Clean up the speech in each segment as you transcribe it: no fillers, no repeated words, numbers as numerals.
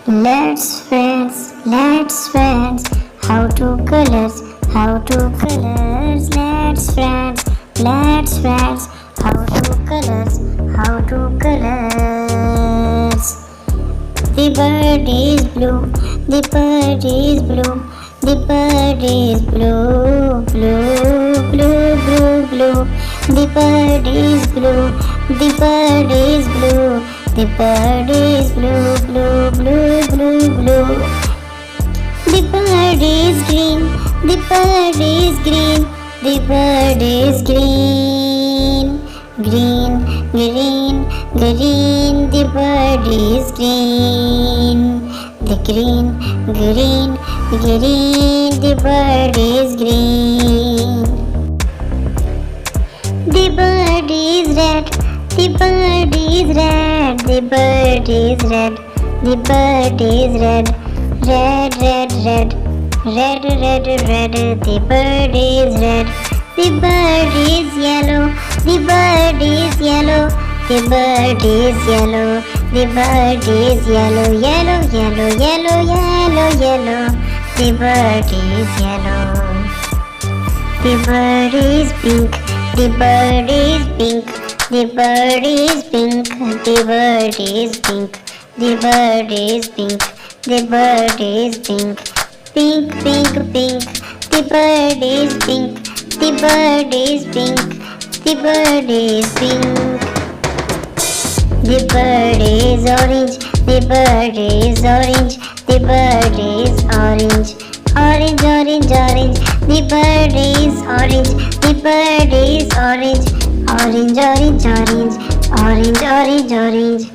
Let's friends, how to colors, let's friends, how to colors. The bird is blue, the bird is blue, the bird is blue, blue, blue, blue, blue. The bird is blue, the bird is blue, the bird is blue, blue, blue, blue, blue. The bird is green, the bird is green, the bird is green, green, green, green. The bird is green, the green, green, green. The bird is green. The bird is red, the bird is red, the bird is red, the bird is red, red, red, red, red, red, red. The bird is red. The bird is yellow, the bird is yellow, the bird is yellow, the bird is yellow, yellow, yellow, yellow, yellow, yellow. The bird is yellow. The bird is pink, the bird is pink, the bird is pink, the bird is pink, the bird is pink, the bird is pink, pink, pink, pink. The bird is pink, the bird is pink, the bird is pink. The bird is orange, the bird is orange, the bird is orange, orange, orange, orange. The bird is orange, the bird is orange, orange, orange, orange, orange, orange, orange.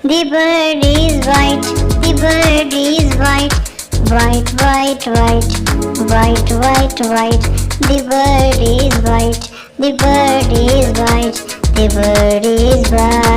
The bird is white, the bird is white, white, white, white, white, white, white. The bird is white, the bird is white, the bird is white.